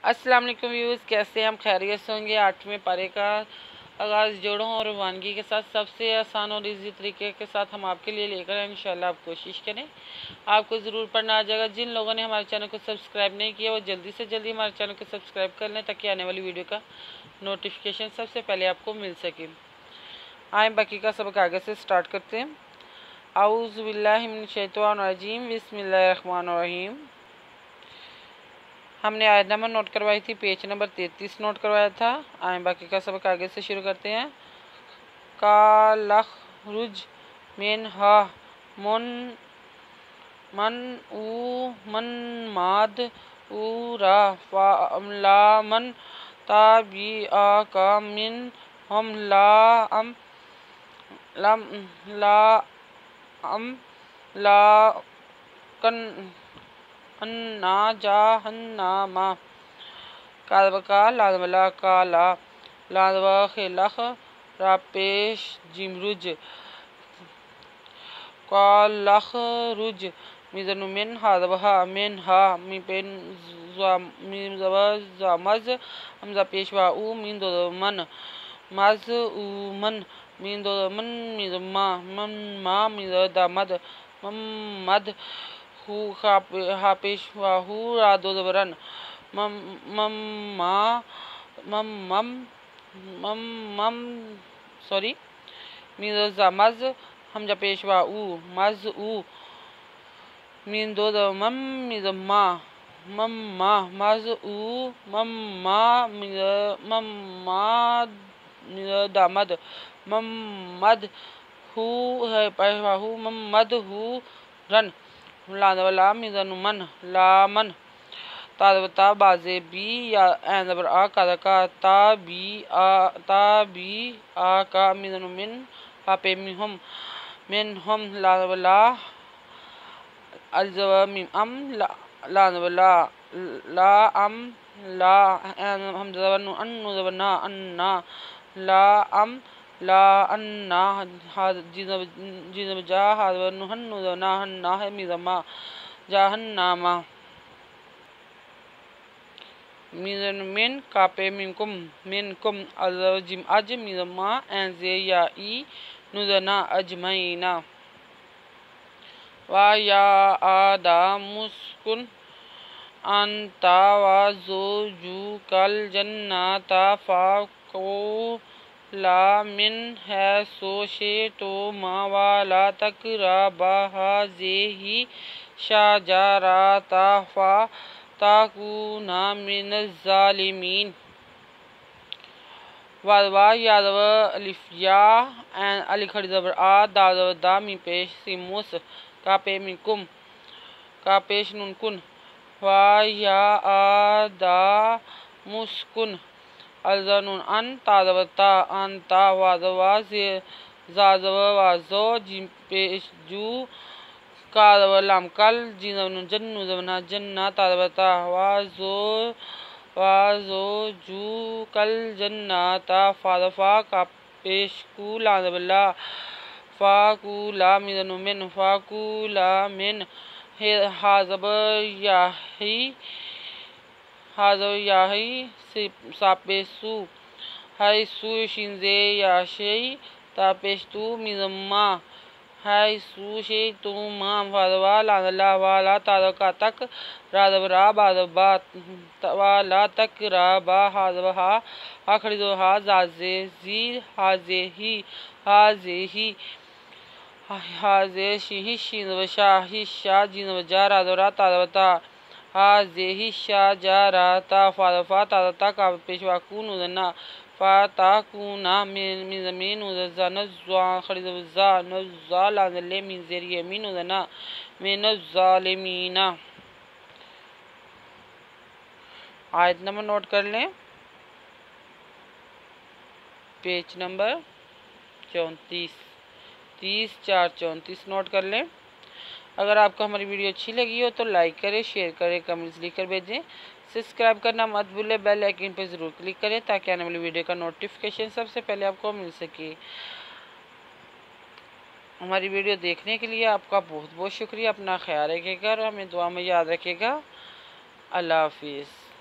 अस्सलाम वालेकुम व्यूज़, कैसे हैं हम? खैरियत से होंगे। 8वें पारे का आगाज़ जोड़ों और रवानगी के साथ सबसे आसान और इजी तरीके के साथ हम आपके लिए लेकर आए। इंशाल्लाह आप कोशिश करें, आपको ज़रूर पढ़ना आ जाएगा। जिन लोगों ने हमारे चैनल को सब्सक्राइब नहीं किया वो जल्दी से जल्दी हमारे चैनल को सब्सक्राइब कर लें ताकि आने वाली वीडियो का नोटिफिकेशन सबसे पहले आपको मिल सके। आए बाकी का सबक आगे से स्टार्ट करते हैं। आऊज़ु बिल्लाहि मिनश शैतानिर रजीम, बिस्मिल्लाहिर रहमानिर रहीम। हमने आयत नंबर नोट करवाई थी, पेज नंबर 33 नोट करवाया था। आए बाकी का सबक आगे से शुरू करते हैं। कालखरुज मिन हा मुन मन ऊ मन माद ऊ रा ला मन ताबी आ का मिन हम ला अम लम ला अम ला कन अन्ना जा हन्ना मा कालबका लादमला काला लादवा खिलख रापेश जिमरुज कालख रुज मिजनु मिन हादबहा मिन हा मिपेन जामज हमजा पेशवा उ मिन दो मन मज उ मन मिन दो मन मिजमा मन मा मिज दामद मद हु हापेशवा हु रादो दबरन मम्मा मम मम सॉरी मिर्जा मज हमजा पेशवा ऊ मज ऊ मीन दो मम मिजम्मा मम्मा मज ऊ मम्मा मम्मा दामद मम्मद हु है पेशवा हु मम्मद हु रन लादवला मिजनु मन लामन तादवता बाजे बी या एंदबर आ का ता बी आ का मिजनु मिन पापे मिन हम लादवला अल्जवा मिम अम लादवला ला अम ला हम जवनु अन्नु जवना अन्ना ला अम ला अन्ना जिनब जा हादवनु हन्नु जवना हन्ना है मिजमा जहन्नामा मिजन मिन कापे मिनकुम अजम अज मिजमा एंजे या ई नुजना अजमैना वा या आदा मुस्कुन अंता वा जो जू कल जन्नाता फाको ला मिन है सोशे तो मावाला तक राबा जे ही शाजारा ताफा ताकूना मिन ज़ालिमीन वादवा यादव अलिफिया अली खड़ी जबर आ दादव दा मी पेश सिमुस का पे मिकुम का पेश नुनकुन वा या आ दा मुस्कुन अलजनुन अन तादवता अंता वादवा जादव वाजो जिम पेश जू कादव लाम कल जिनवनु जन्नु जवना जन्ना तादवता वाजो जू कल जन्नाता फादफा का पेशकू लादवला फाकूला मिजनु मिन फाकूला मिन हाजब याही सापेसु हाई सु शिंजे याशेई तापेशतु मिजम्मा हाई सुशे तो माम वादवा लादला वाला तादका तक रादबरा बादबा वाला तक राबा हादबहा आखरी दो हा जाजे जी हाजे ही हाजे शी शिनवशा हिशा जिनवजा रादबरा तादवता हाजे हिशा जा राता फादफा तादता का पेशवा कून उदना फाताकूना मिन जमीन उज़ा नज़्वा खरीज़ा नज़्वा लाज़ले मिन ज़रिए मिन उज़ना मिन ज़ालिमीना। आयत नंबर नोट कर लें, पेज नंबर 34 30/4/34 नोट कर लें। अगर आपको हमारी वीडियो अच्छी लगी हो तो लाइक करें, शेयर करें, कमेंट्स लिखकर भेजें। सब्सक्राइब करना मत भूलें, बेल आइकन पर ज़रूर क्लिक करें ताकि आने वाली वीडियो का नोटिफिकेशन सबसे पहले आपको मिल सके। हमारी वीडियो देखने के लिए आपका बहुत बहुत शुक्रिया। अपना ख्याल रखिएगा और हमें दुआ में याद रखिएगा। अल्लाह हाफिज़।